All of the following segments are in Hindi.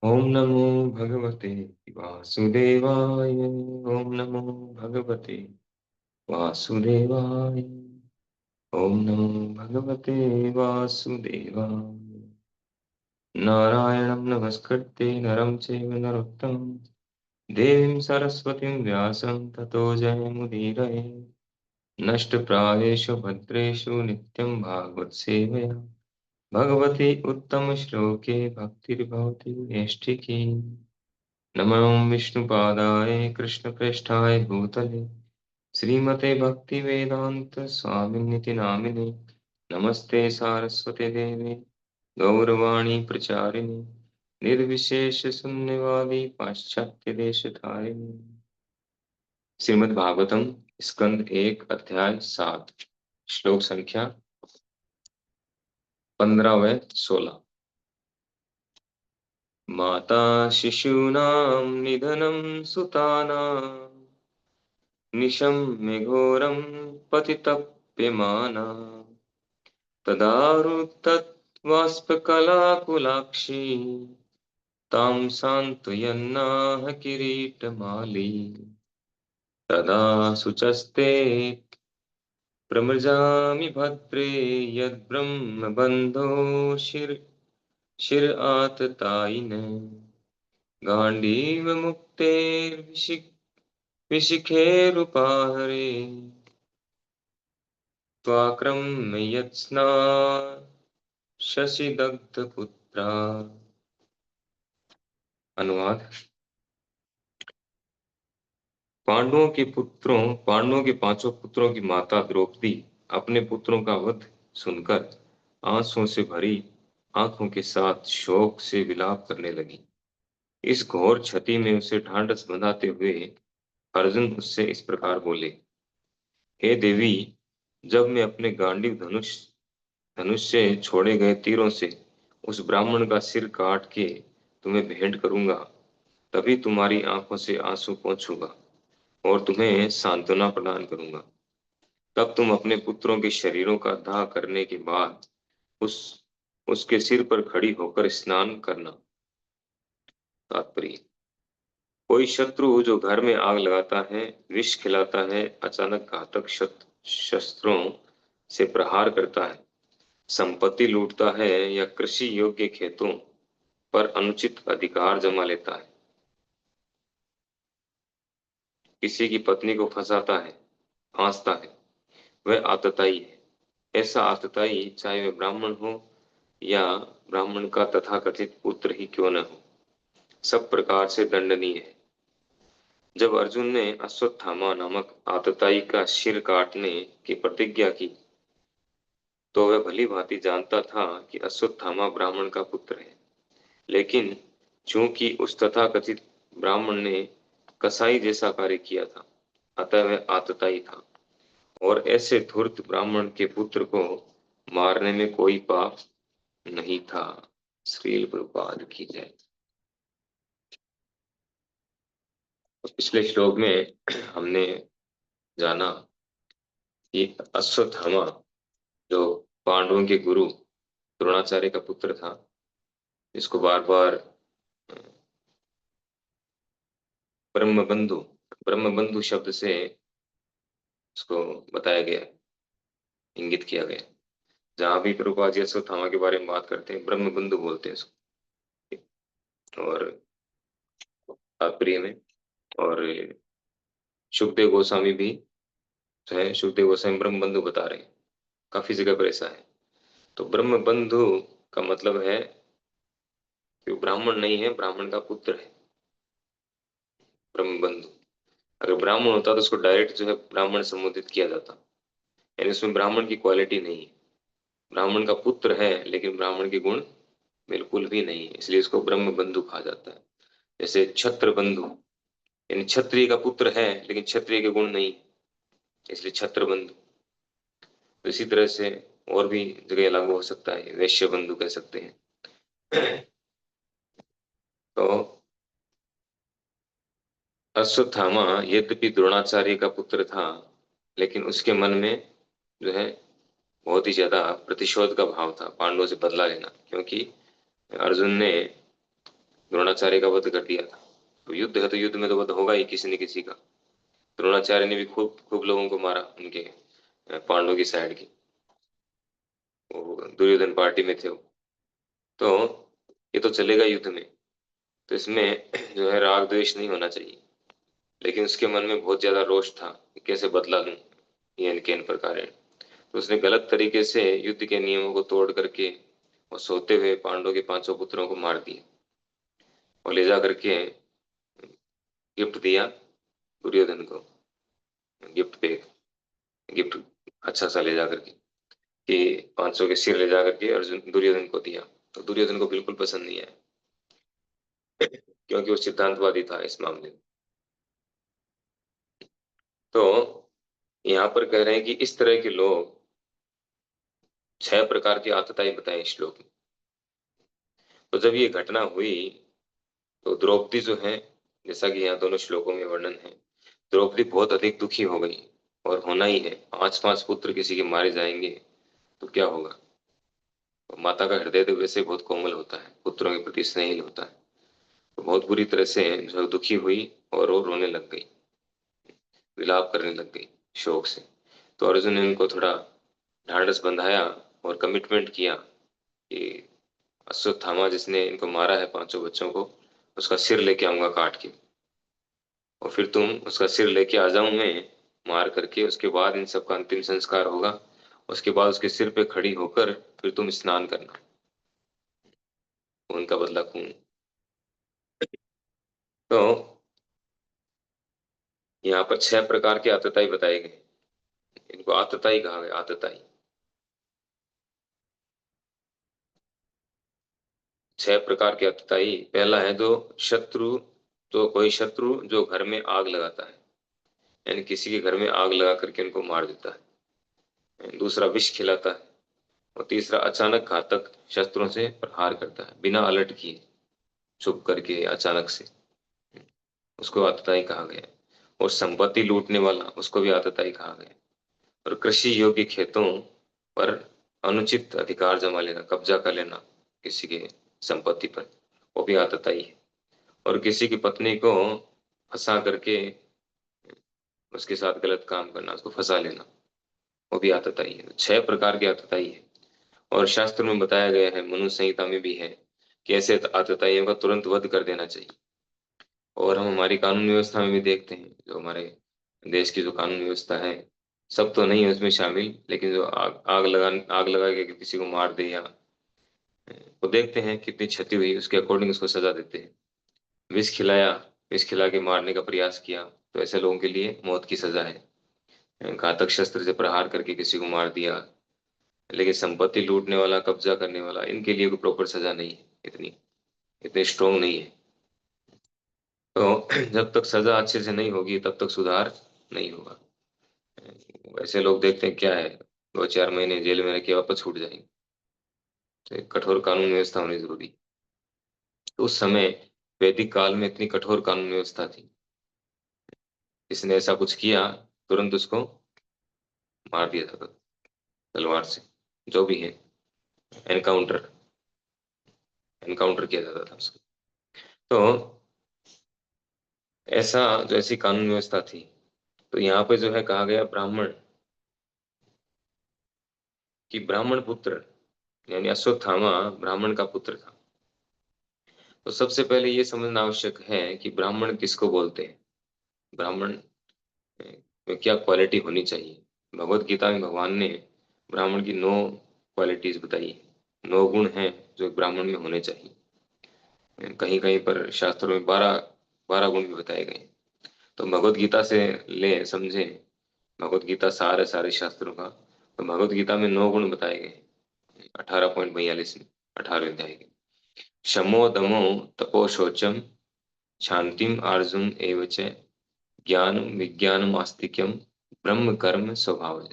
ओम नमो भगवते वासुदेवाय। ओम नमो भगवते वासुदेवाय। ओम नमो भगवते वासुदेवाय। नारायणं नमस्कृत्य नरं चैव नरोत्तमं देवीं सरस्वतीं व्यासं ततो जयमुदीरये। नष्टप्रायेषु भद्रेषु नित्यं भागवत सेवया भगवती उत्तम श्लोके भक्तिर्भवति नैष्ठिकी। नमो विष्णुपादाय कृष्णप्रेष्ठाय भूतले श्रीमते भक्तिवेदांत स्वामिनिति नामिने। नमस्ते सारस्वते देवे गौरवाणी प्रचारिणे निर्विशेष शून्यवादी पाश्चात्य देश धारिणे। श्रीमद् भागवतम स्कंद 1 अध्याय 7 श्लोक संख्या 15 व 16। माता शिशूनां निधनं सुतानां निशम्य घोरं पतितप्यमाना तदा रुद्धत्वास्पकलाकुलाक्षी तां सान्त्वयन्नाह किरीटमाली। तदा शुचस्ते प्रमृजामि भद्रे यद्ब्रह्मबन्धो शिर आततायिन गाण्डीव विशिखेरुपाहरे त्वाक्रम्य यत्स्ना शशिदग्धपुत्रा। अनुवाद। पांडवों के पांचों पुत्रों की माता द्रौपदी अपने पुत्रों का वध सुनकर आंसुओं से भरी आंखों के साथ शोक से विलाप करने लगी। इस घोर क्षति में उसे ढांढस बंधाते हुए अर्जुन उससे इस प्रकार बोले। हे देवी, जब मैं अपने गांडीव धनुष धनुष से छोड़े गए तीरों से उस ब्राह्मण का सिर काट के तुम्हें भेंट करूंगा, तभी तुम्हारी आंखों से आंसू पोंछूंगा और तुम्हें सांत्वना प्रदान करूंगा। तब तुम अपने पुत्रों के शरीरों का दाह करने के बाद उस उसके सिर पर खड़ी होकर स्नान करना। तात्पर्य। कोई शत्रु जो घर में आग लगाता है, विष खिलाता है, अचानक घातक शस्त्रों से प्रहार करता है, संपत्ति लूटता है या कृषि योग्य खेतों पर अनुचित अधिकार जमा लेता है, किसी की पत्नी को फंसाता है, फांसता है, वह आतताई है। ऐसा आतताई चाहे वह ब्राह्मण हो या ब्राह्मण का तथाकथित पुत्र ही क्यों न हो, सब प्रकार से दंडनीय है। जब अर्जुन ने अश्वत्थामा नामक आतताई का सिर काटने की प्रतिज्ञा की, तो वह भली भांति जानता था कि अश्वत्थामा ब्राह्मण का पुत्र है, लेकिन चूंकि उस तथाकथित ब्राह्मण ने कसाई जैसा कार्य किया था, अतः वह आतताई था और ऐसे धूर्त ब्राह्मण के पुत्र को मारने में कोई पाप नहीं था। श्रील प्रभुपाद की जय। पिछले श्लोक में हमने जाना कि अश्वत्थामा जो पांडवों के गुरु द्रोणाचार्य का पुत्र था, इसको बार बार ब्रह्मबंधु ब्रह्मबंधु शब्द से उसको बताया गया, इंगित किया गया। जहां भी प्रभुपाद जी अश्वत्थामा के बारे में बात करते हैं, ब्रह्मबंधु बोलते हैं इसको। और तात्पर्य में और सुखदेव गोस्वामी भी जो है, सुखदेव गोस्वामी ब्रह्मबंधु बता रहे हैं, काफी जगह पर ऐसा है। तो ब्रह्मबंधु का मतलब है कि वो ब्राह्मण नहीं है, ब्राह्मण का पुत्र है ब्रह्मबंधु। अगर ब्राह्मण होता तो उसको डायरेक्ट जो है ब्राह्मण संबोधित किया जाता, यानी उसमें ब्राह्मण की क्वालिटी नहीं है। ब्राह्मण का पुत्र है लेकिन ब्राह्मण के गुण बिल्कुल भी नहीं है, इसलिए इसको ब्रह्म बंधु कहा जाता है। जैसे छत्र बंधु, यानी क्षत्रिय का पुत्र है लेकिन क्षत्रिय के गुण नहीं, इसलिए छत्र बंधु। तो इसी तरह से और भी जगह लागू हो सकता है, वैश्य बंधु कह सकते हैं। तो अश्वत्थामा यद्यपि द्रोणाचार्य का पुत्र था, लेकिन उसके मन में जो है बहुत ही ज्यादा प्रतिशोध का भाव था, पांडवों से बदला लेना। क्योंकि अर्जुन ने द्रोणाचार्य का वध कर दिया था। तो युद्ध है तो युद्ध में तो वध होगा ही किसी न किसी का। द्रोणाचार्य ने भी खूब खूब लोगों को मारा, उनके पांडवों की साइड की। वो दुर्योधन पार्टी में थे वो। तो ये तो चलेगा युद्ध में, तो इसमें जो है राग द्वेष नहीं होना चाहिए। लेकिन उसके मन में बहुत ज्यादा रोष था कि कैसे बदला लूं ये इनके इन प्रकार है। तो उसने गलत तरीके से युद्ध के नियमों को तोड़ करके और सोते हुए पांडवों के पांचों पुत्रों को मार दिया और ले जा करके गिफ्ट दिया दुर्योधन को। गिफ्ट पे गिफ्ट अच्छा सा ले जा करके कि 500 के सिर ले जा करके अर्जुन दुर्योधन को दिया। तो दुर्योधन को बिल्कुल पसंद नहीं आया, क्योंकि वो सिद्धांतवादी था इस मामले में। तो यहाँ पर कह रहे हैं कि इस तरह के लोग 6 प्रकार की आतताई बताए इस श्लोक में। तो जब ये घटना हुई तो द्रौपदी जो है, जैसा कि यहाँ दोनों श्लोकों में वर्णन है, द्रौपदी बहुत अधिक दुखी हो गई। और होना ही है, 5-5 पुत्र किसी के मारे जाएंगे तो क्या होगा। तो माता का हृदय तो वैसे बहुत कोमल होता है, पुत्रों के प्रति स्नेहिल होता है। तो बहुत बुरी तरह से जो दुखी हुई और वो रोने लग गई, विलाप करने लग गई शोक से। तो अर्जुन ने उनको थोड़ा ढांढस बंधाया और कमिटमेंट किया कि अश्वत्थामा जिसने इनको मारा है 5 बच्चों को, उसका सिर लेके आऊंगा काट के, और फिर तुम उसका सिर लेके आ जाऊं मैं मार करके, उसके बाद इन सबका अंतिम संस्कार होगा। उसके बाद उसके सिर पे खड़ी होकर फिर तुम स्नान करना, उनका बदला खून। तो यहाँ पर 6 प्रकार के आतताई बताए गए। इनको आतताई कहा गया, आतताई। 6 प्रकार के आतताई। पहला है जो शत्रु, तो कोई शत्रु जो घर में आग लगाता है, यानी किसी के घर में आग लगा करके उनको मार देता है। दूसरा विष खिलाता है। और तीसरा अचानक घातक शस्त्रों से प्रहार करता है बिना अलर्ट किए, छुप करके अचानक से, उसको आतताई कहा गया। और संपत्ति लूटने वाला, उसको भी आतताई कहा गया। और कृषि योग्य खेतों पर अनुचित अधिकार जमा लेना, कब्जा कर लेना किसी के संपत्ति पर, वो भी आतताई है। और किसी की पत्नी को फंसा करके उसके साथ गलत काम करना, उसको फंसा लेना, वो भी आतताई है। 6 प्रकार की आतताई है। और शास्त्र में बताया गया है, मनु संहिता में भी है, कि ऐसे आतताइयों का तुरंत वध कर देना चाहिए। और हम हमारी कानून व्यवस्था में भी देखते हैं, जो हमारे देश की जो कानून व्यवस्था है, सब तो नहीं है उसमें शामिल, लेकिन जो आग लगा के किसी को मार दे, या वो देखते हैं कितनी क्षति हुई, उसके अकॉर्डिंग उसको सजा देते हैं। विष खिलाया, विष खिला के मारने का प्रयास किया, तो ऐसे लोगों के लिए मौत की सजा है। घातक शस्त्र से प्रहार करके किसी को मार दिया, लेकिन संपत्ति लूटने वाला, कब्जा करने वाला, इनके लिए कोई प्रॉपर सजा नहीं है, इतनी इतने स्ट्रोंग नहीं है। तो जब तक सजा अच्छे से नहीं होगी तब तक सुधार नहीं होगा। वैसे लोग देखते हैं क्या है, 2-4 महीने जेल में रह के वापस छूट जाएंगे। तो एक कठोर कानून व्यवस्था होनी जरूरी है। तो उस समय वैदिक काल में इतनी कठोर कानून व्यवस्था थी, इसने ऐसा कुछ किया तुरंत उसको मार दिया जाता था तलवार से, जो भी है, एनकाउंटर एनकाउंटर किया जाता था उसको। तो ऐसा, जो ऐसी कानून व्यवस्था थी। तो यहाँ पे जो है कहा गया ब्राह्मण, कि ब्राह्मण पुत्र, यानी अश्वत्थामा ब्राह्मण का पुत्र था। तो सबसे पहले ये समझना आवश्यक है कि ब्राह्मण किसको बोलते हैं, ब्राह्मण में क्या क्वालिटी होनी चाहिए। भगवत गीता में भगवान ने ब्राह्मण की 9 क्वालिटीज बताई है, 9 गुण हैं जो एक ब्राह्मण में होने चाहिए। कहीं कहीं पर शास्त्रों में 12 12 गुण भी बताए गए हैं। तो भगवत गीता से ले समझे, भगवत गीता सार है सारे शास्त्रों का। तो भगवत गीता में 9 गुण बताए गए, 18.42 में, 18वें अध्याय के। शमो दमो तपो शौचम शांतिम आर्जुम एव च ज्ञानम विज्ञानम आस्तिक्यम ब्रह्म कर्म स्वभाव।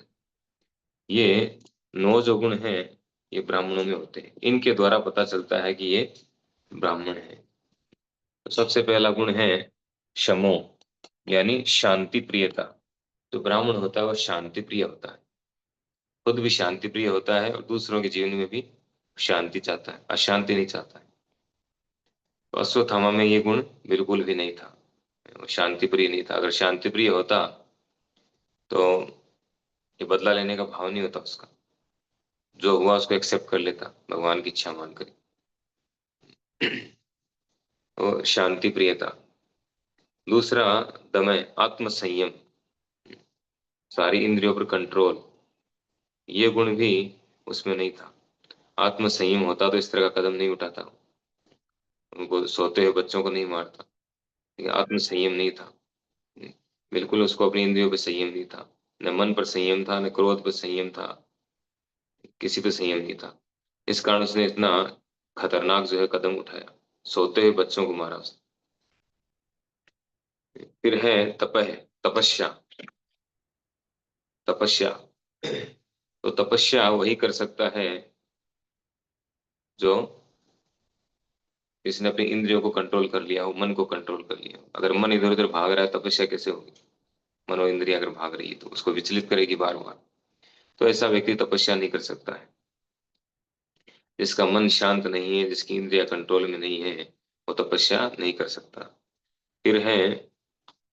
ये 9 जो गुण हैं, ये ब्राह्मणों में होते हैं। इनके द्वारा पता चलता है कि ये ब्राह्मण है। तो सबसे पहला गुण है शमो, यानी शांति प्रियता। जो ब्राह्मण होता है वो शांति प्रिय होता है, खुद भी शांति प्रिय होता है और दूसरों के जीवन में भी शांति चाहता है, अशांति नहीं चाहता है। तो अश्वत्थामा में ये गुण बिल्कुल भी नहीं था, वो शांति प्रिय नहीं था। अगर शांति प्रिय होता तो ये बदला लेने का भाव नहीं होता उसका, जो हुआ उसको एक्सेप्ट कर लेता भगवान की इच्छा मानकर। वो शांति प्रिय था। दूसरा दमय, आत्म संयम, सारी इंद्रियों पर कंट्रोल, ये गुण भी उसमें नहीं था। आत्म संयम होता तो इस तरह का कदम नहीं उठाता, उनको सोते हुए बच्चों को नहीं मारता। लेकिन आत्म संयम नहीं था, बिल्कुल उसको अपनी इंद्रियों पर संयम नहीं था, न मन पर संयम था, न क्रोध पर संयम था, किसी पे संयम नहीं था। इस कारण उसने इतना खतरनाक जो है कदम उठाया, सोते हुए बच्चों को मारा उसने। फिर है तपह, तपस्या, तपस्या। तो तपस्या वही कर सकता है जो इसने अपनी इंद्रियों को कंट्रोल कर लिया हो, मन को कंट्रोल कर लिया हो। अगर मन इधर उधर भाग रहा है, तपस्या कैसे होगी? मनो इंद्रिया अगर भाग रही है तो उसको विचलित करेगी बार बार। तो ऐसा व्यक्ति तपस्या नहीं कर सकता है। जिसका मन शांत नहीं है, जिसकी इंद्रिया कंट्रोल में नहीं है, वो तपस्या नहीं कर सकता। फिर है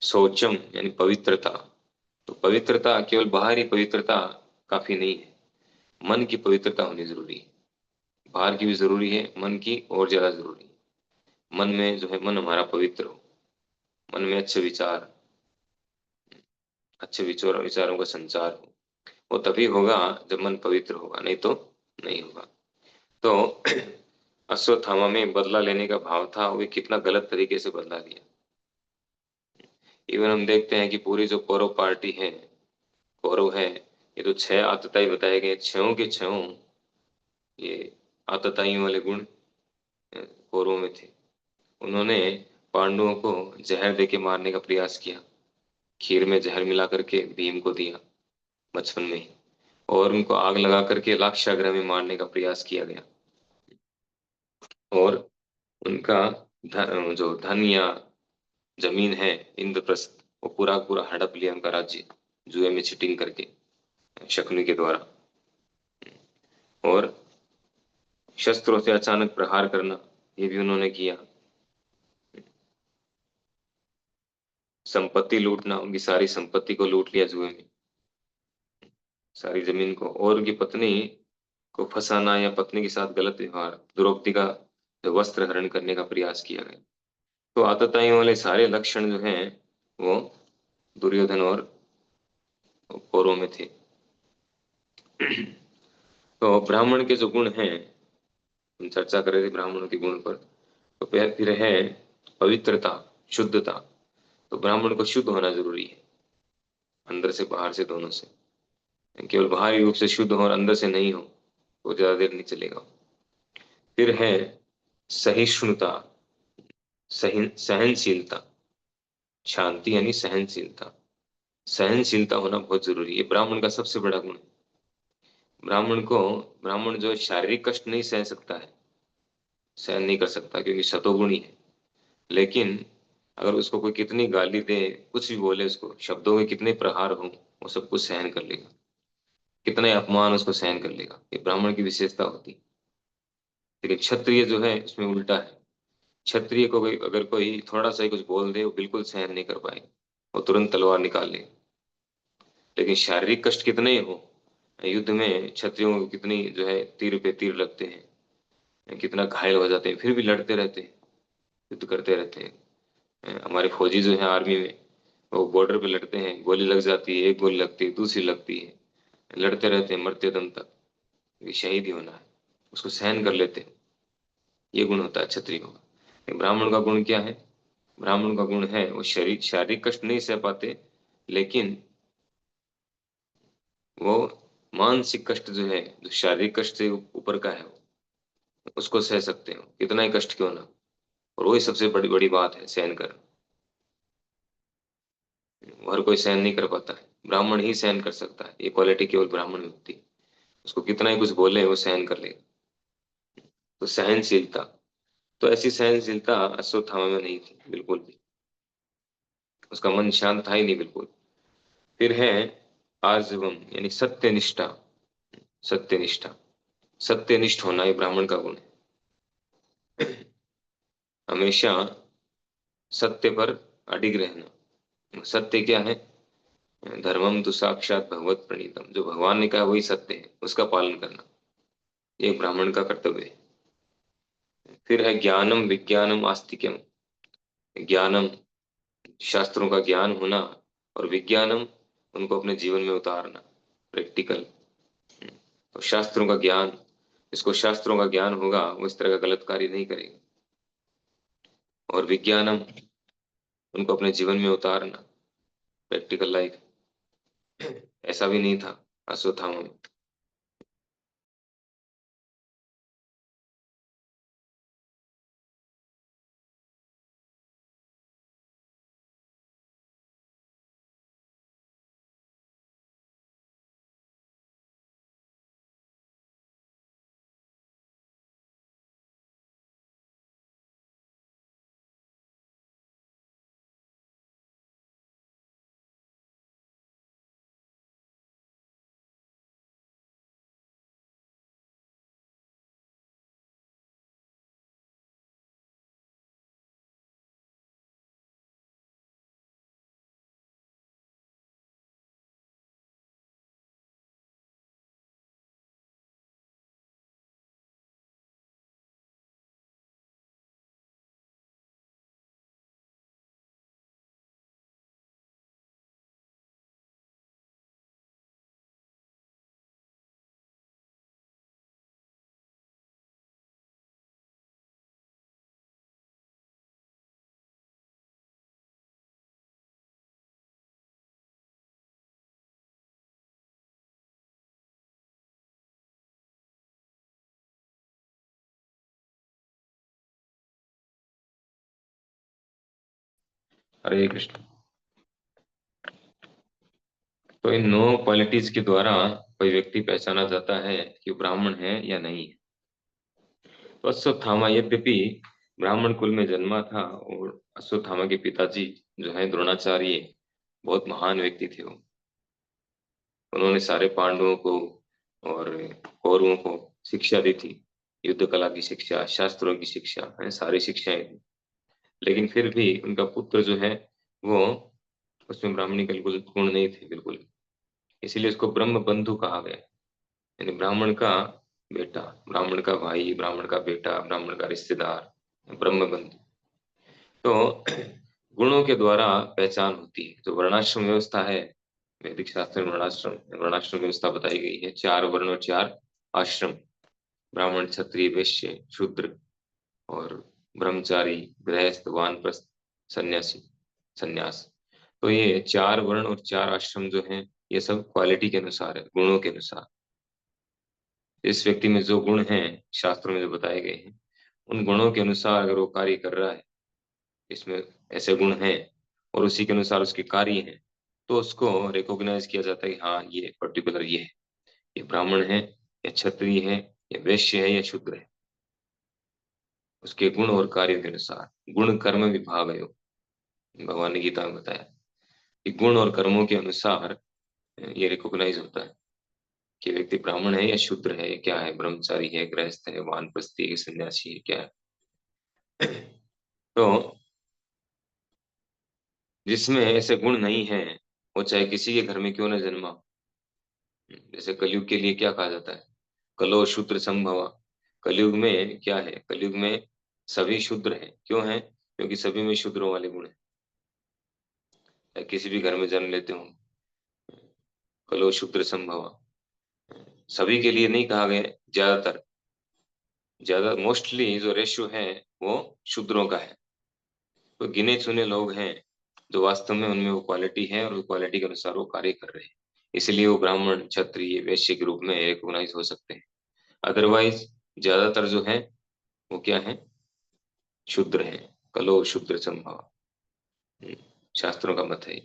शौचम, यानी पवित्रता। तो पवित्रता केवल बाहरी पवित्रता काफी नहीं है, मन की पवित्रता होनी जरूरी है। बाहर की भी जरूरी है, मन की और ज्यादा जरूरी है। मन में जो है, मन हमारा पवित्र हो, मन में अच्छे विचार, अच्छे विचार, विचारों का संचार हो। वो तभी होगा जब मन पवित्र होगा, नहीं तो नहीं होगा। तो अश्वत्थामा में बदला लेने का भाव था, वो कितना गलत तरीके से बदला लिया। इवन हम देखते हैं कि पूरी जो कौरव पार्टी है, कौरव है, ये तो छह आतताई बताए गए, छहों के छहों ये आतताइयों वाले गुण कौरवों में थे। उन्होंने पांडवों को जहर दे के मारने का प्रयास किया, खीर में जहर मिला करके भीम को दिया बचपन में ही, और उनको आग लगा करके लाक्षागृह में मारने का प्रयास किया गया। और उनका जो धन या जमीन है, इंद्रप्रस्थ, वो पूरा पूरा हड़प लिया उनका राज्य, जुए में चिटिंग करके, शकुनी के द्वारा। और शस्त्रों से अचानक प्रहार करना, ये भी उन्होंने किया। संपत्ति लूटना, उनकी सारी संपत्ति को लूट लिया जुए में, सारी जमीन को। और उनकी पत्नी को फंसाना या पत्नी के साथ गलत व्यवहार, द्रौपदी का जो वस्त्र हरण करने का प्रयास किया गया। तो आतताइयों वाले सारे लक्षण जो हैं वो दुर्योधन और कौरवों में थे। तो ब्राह्मण के जो गुण हैं, हम चर्चा कर रहे थे ब्राह्मणों के गुण पर। तो फिर है पवित्रता, शुद्धता। तो ब्राह्मण को शुद्ध होना जरूरी है, अंदर से बाहर से दोनों से। केवल बाहरी रूप से शुद्ध हो और अंदर से नहीं हो, वो ज्यादा देर नहीं चलेगा। फिर है सहिष्णुता, सहनशीलता। शांति यानी सहनशीलता, सहनशीलता होना बहुत जरूरी है, ये ब्राह्मण का सबसे बड़ा गुण है। ब्राह्मण को, ब्राह्मण जो है शारीरिक कष्ट नहीं सह सकता है, सहन नहीं कर सकता, क्योंकि सतोगुणी है। लेकिन अगर उसको कोई कितनी गाली दे, कुछ भी बोले, उसको शब्दों के कितने प्रहार हो, वो सब कुछ सहन कर लेगा। कितने अपमान उसको सहन कर लेगा, ये ब्राह्मण की विशेषता होती है। लेकिन क्षत्रिय जो है उसमें उल्टा है। क्षत्रिय को कोई अगर कोई थोड़ा सा ही कुछ बोल दे, वो बिल्कुल सहन नहीं कर पाएगा, वो तुरंत तलवार निकाल ले। लेकिन शारीरिक कष्ट कितने ही हो, युद्ध में क्षत्रियों को कितनी जो है तीर पे तीर लगते हैं, कितना घायल हो जाते हैं, फिर भी लड़ते रहते हैं, युद्ध करते रहते हैं। हमारे फौजी जो है आर्मी में, वो बॉर्डर पे लड़ते हैं, गोली लग जाती है, एक गोली लगती है, दूसरी लगती है, लड़ते रहते हैं मरते दम तक। ये शहीद ही होना है, उसको सहन कर लेते हैं। ये गुण होता है क्षत्रिय का। ब्राह्मण का गुण क्या है? ब्राह्मण का गुण है वो शरीर शारीरिक कष्ट नहीं सह पाते, लेकिन वो मानसिक कष्ट जो है, जो शारीरिक कष्ट से ऊपर का है, उसको सह सकते हो, कितना ही कष्ट क्यों ना। और वही सबसे बड़ी बड़ी बात है, सहन कर। हर कोई सहन नहीं कर पाता है, ब्राह्मण ही सहन कर सकता है। ये क्वालिटी केवल ब्राह्मण में होती है, उसको कितना ही कुछ बोले वो सहन कर लेगा। तो सहनशीलता, तो ऐसी सहनशीलता अश्वत्थामा में नहीं थी बिल्कुल भी, उसका मन शांत था ही नहीं बिल्कुल। फिर है आर्जवम, यानी सत्यनिष्ठा, सत्यनिष्ठा, सत्यनिष्ठ होना ये ब्राह्मण का गुण है। हमेशा सत्य पर अडिग रहना। सत्य क्या है? धर्मम तो साक्षात भगवत प्रणीतम, जो भगवान ने कहा वही सत्य है, उसका पालन करना ये एक ब्राह्मण का कर्तव्य है। फिर है ज्ञानम विज्ञानम आस्तिक्यम। ज्ञानम, शास्त्रों का ज्ञान होना, और विज्ञानम, उनको अपने जीवन में उतारना, प्रैक्टिकल। तो शास्त्रों का ज्ञान, जिसको शास्त्रों का ज्ञान होगा वो इस तरह का गलत कार्य नहीं करेगा। और विज्ञानम, उनको अपने जीवन में उतारना, प्रैक्टिकल लाइफ। ऐसा भी नहीं था अश्वत्थामा में। हरे कृष्ण। तो इन 9 क्वालिटीज के द्वारा कोई व्यक्ति पहचाना जाता है कि वो ब्राह्मण है या नहीं है। तो अश्वत्थामा यद्यपि ब्राह्मण कुल में जन्मा था, और अश्वत्थामा के पिताजी जो है द्रोणाचार्य, बहुत महान व्यक्ति थे वो। उन्होंने सारे पांडवों को और कौरवों को शिक्षा दी थी, युद्ध कला की शिक्षा, शास्त्रों की शिक्षा है, सारी शिक्षाएं दी। लेकिन फिर भी उनका पुत्र जो है वो, उसमें ब्राह्मणी के बिल्कुल गुण नहीं थे बिल्कुल। इसीलिए उसको ब्रह्म बंधु कहा गया, यानी ब्राह्मण का बेटा, ब्राह्मण का भाई, ब्राह्मण का बेटा, ब्राह्मण का रिश्तेदार, ब्रह्म बंधु। तो गुणों के द्वारा पहचान होती है। जो वर्णाश्रम व्यवस्था है, वैदिक शास्त्र में वर्णाश्रम वर्णाश्रम व्यवस्था बताई गई है, 4 वर्ण और 4 आश्रम, ब्राह्मण, क्षत्रिय, वैश्य, शूद्र, और ब्रह्मचारी, गृहस्थ, वानप्रस्थ, सन्यासी, सन्यास। तो ये 4 वर्ण और 4 आश्रम जो हैं, ये सब क्वालिटी के अनुसार है, गुणों के अनुसार। इस व्यक्ति में जो गुण हैं, शास्त्रों में जो बताए गए हैं, उन गुणों के अनुसार अगर वो कार्य कर रहा है, इसमें ऐसे गुण हैं और उसी के अनुसार उसके कार्य हैं, तो उसको रिकॉग्नाइज किया जाता है कि हाँ ये पर्टिकुलर ये है, ये ब्राह्मण है, या क्षत्रिय है, या वैश्य है, या शूद्र है। उसके गुण और कार्य के अनुसार गुण कर्म विभाग है, भगवान ने गीता में बताया कि गुण और कर्मों के अनुसार ये रिकॉग्नाइज होता है कि व्यक्ति ब्राह्मण है या शूद्र है, क्या है, ब्रह्मचारी है, गृहस्थ है, वानप्रस्थी है, सन्यासी है, क्या है। तो जिसमें ऐसे गुण नहीं है, वो चाहे किसी के घर में क्यों न जन्मा। जैसे कलयुग के लिए क्या कहा जाता है? कलो शूद्र संभवा। कलयुग में क्या है? कलयुग में सभी शूद्र हैं। क्यों है? क्योंकि सभी में शूद्रों वाले गुण हैं। चाहे किसी भी घर में जन्म लेते हो, कलो शूद्र संभवा। सभी के लिए नहीं कहा गया, ज्यादातर, ज्यादा मोस्टली जो रेशियो है वो शूद्रों का है। तो गिने चुने लोग हैं जो वास्तव में उनमें वो क्वालिटी है, और वो क्वालिटी के अनुसार वो कार्य कर रहे हैं, इसलिए वो ब्राह्मण, क्षत्रिय, वैश्य के रूप में रिकॉग्नाइज हो सकते हैं। अदरवाइज ज्यादातर जो है वो क्या है? शूद्र है। कलो शूद्र संभव, शास्त्रों का मत है।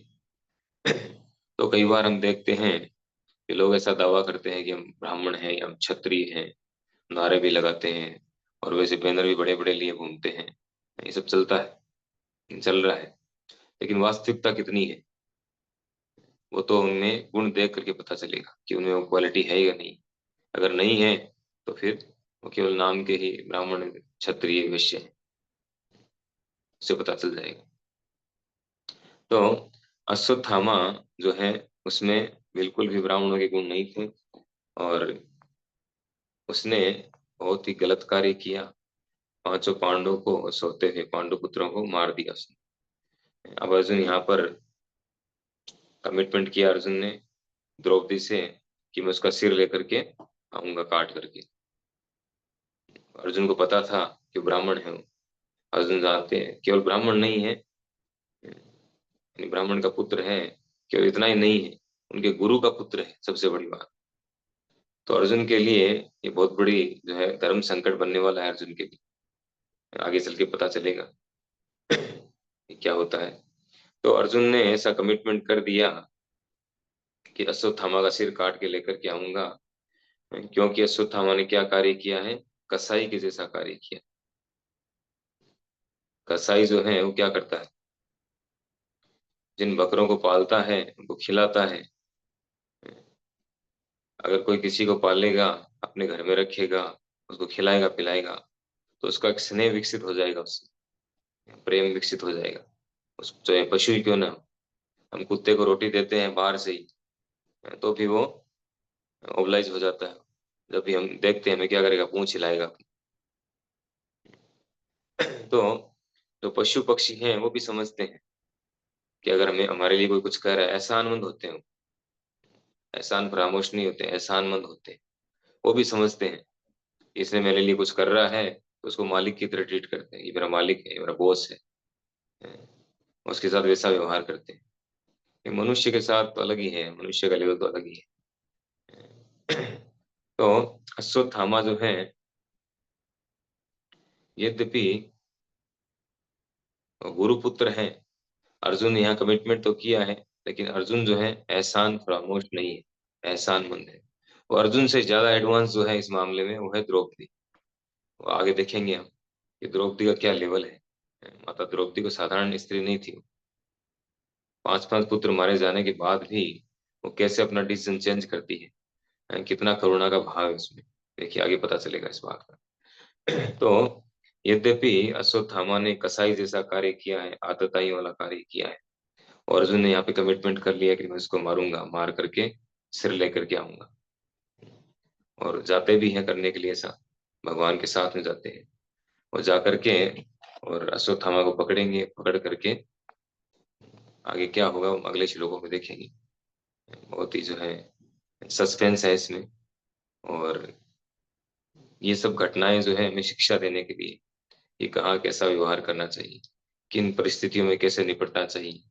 तो कई बार हम देखते हैं कि लोग ऐसा दावा करते हैं कि हम ब्राह्मण हैं या हम क्षत्रिय हैं, नारे भी लगाते हैं, और वैसे बैनर भी बड़े बड़े लिए घूमते हैं। ये सब चलता है, चल रहा है। लेकिन वास्तविकता कितनी है, वो तो उनमें गुण देख करके पता चलेगा कि उनमें वो क्वालिटी है या नहीं। अगर नहीं है तो फिर वो केवल नाम के ही ब्राह्मण, क्षत्रिय, वैश्य हैं। उसे पता चल जाएगा। तो अश्वत्थामा जो है उसमें बिल्कुल भी ब्राह्मणों के गुण नहीं थे, और उसने बहुत ही गलत कार्य किया। पांचों पांडवों को, सोते हुए पांडु पुत्रों को मार दिया उसने। अब अर्जुन यहाँ पर कमिटमेंट किया अर्जुन ने द्रौपदी से कि मैं उसका सिर लेकर के आऊंगा काट करके। अर्जुन को पता था कि ब्राह्मण है वो। अर्जुन जानते हैं केवल ब्राह्मण नहीं है, यानी ब्राह्मण का पुत्र है, केवल इतना ही नहीं है, उनके गुरु का पुत्र है, सबसे बड़ी बात। तो अर्जुन के लिए ये बहुत बड़ी जो है धर्म संकट बनने वाला है अर्जुन के लिए। आगे चल के पता चलेगा कि क्या होता है। तो अर्जुन ने ऐसा कमिटमेंट कर दिया कि अश्वत्थामा का सिर काट के लेकर के आऊंगा, क्योंकि अश्वत्थामा ने क्या कार्य किया है, कसाई के जैसा कार्य किया। कसाई जो है वो क्या करता है, जिन बकरों को पालता है उनको खिलाता है। अगर कोई किसी को पालेगा, अपने घर में रखेगा, उसको खिलाएगा पिलाएगा, तो उसका एक स्नेह विकसित हो जाएगा, उससे प्रेम विकसित हो जाएगा। उस चाहे पशु ही क्यों ना हो। हम कुत्ते को रोटी देते हैं बाहर से ही, तो भी वो ओबलाइज हो जाता है। जब भी हम देखते हैं हमें क्या करेगा, पूंछ हिलाएगा। तो जो पशु पक्षी हैं वो भी समझते हैं कि अगर हमें हमारे लिए कोई कुछ कर रहा है, एहसानमंद होते हैं वो। एहसान फरामोश नहीं होते, एहसानमंद होते हैं। वो भी समझते हैं इसने मेरे लिए कुछ कर रहा है, तो उसको मालिक की तरह ट्रीट करते हैं, ये मेरा मालिक है, ये मेरा बॉस है। उसके साथ वैसा व्यवहार करते हैं। ये मनुष्य के साथ तो अलग ही है, मनुष्य का लेवल तो अलग ही है। तो अश्वत्थामा जो है, यद्यपि गुरुपुत्र है, अर्जुन ने यहाँ कमिटमेंट तो किया है, लेकिन अर्जुन जो है एहसान फरामोश नहीं है, एहसानमंद है। वो अर्जुन से ज्यादा एडवांस जो है इस मामले में वो है द्रौपदी। वो आगे देखेंगे हम कि द्रौपदी का क्या लेवल है। माता द्रौपदी को साधारण स्त्री नहीं थी। पांच पांच पुत्र मारे जाने के बाद भी वो कैसे अपना डिसीजन चेंज करती है, कितना करुणा का भाव है उसमें। देखिए आगे पता चलेगा इस बात का। तो यद्यपि अश्वत्थामा ने कसाई जैसा कार्य किया है, आतताई वाला कार्य किया है, और अर्जुन ने यहाँ पे कमिटमेंट कर लिया कि मैं उसको मारूंगा, मार करके सिर लेकर के आऊंगा। और जाते भी हैं करने के लिए ऐसा, भगवान के साथ में जाते हैं। और जा करके और अश्वत्थामा को पकड़ेंगे, पकड़ करके आगे क्या होगा हम अगले श्लोकों में देखेंगे। बहुत ही जो है सस्पेंस है इसमें। और ये सब घटनाएं जो है हमें शिक्षा देने के लिए कि कहाँ कैसा व्यवहार करना चाहिए, किन परिस्थितियों में कैसे निपटना चाहिए,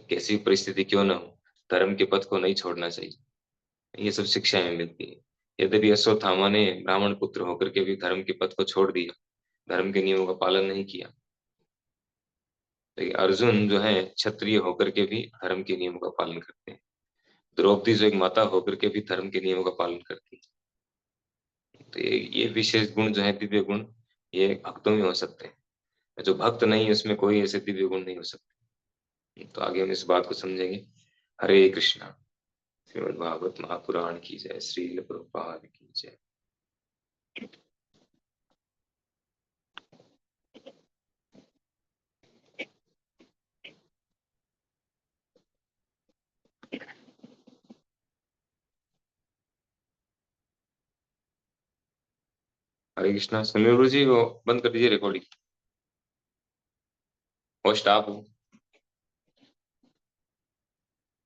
कैसी परिस्थिति क्यों ना हो, धर्म के पथ को नहीं छोड़ना चाहिए। ये सब शिक्षाएं मिलती है। यद्यपि अश्वत्थामा ने ब्राह्मण पुत्र होकर के भी धर्म के पथ को छोड़ दिया, धर्म के नियमों का पालन नहीं किया, लेकिन अर्जुन जो है क्षत्रिय होकर के भी धर्म के नियमों का पालन करते हैं। द्रौपदी जो एक माता होकर के भी धर्म के नियमों का पालन करती है। तो ये विशेष गुण जो है, दिव्य गुण, ये भक्तों में हो सकते हैं। जो भक्त नहीं है उसमें कोई ऐसे दिव्य गुण नहीं हो सकते। तो आगे हम इस बात को समझेंगे। हरे कृष्णा। श्रीमद् भागवत महापुराण की जय, श्रील प्रभुपाद की जय। हरे कृष्णा। सुनील गुरु जी वो बंद कर दीजिए रिकॉर्डिंग, होस्ट आप हो।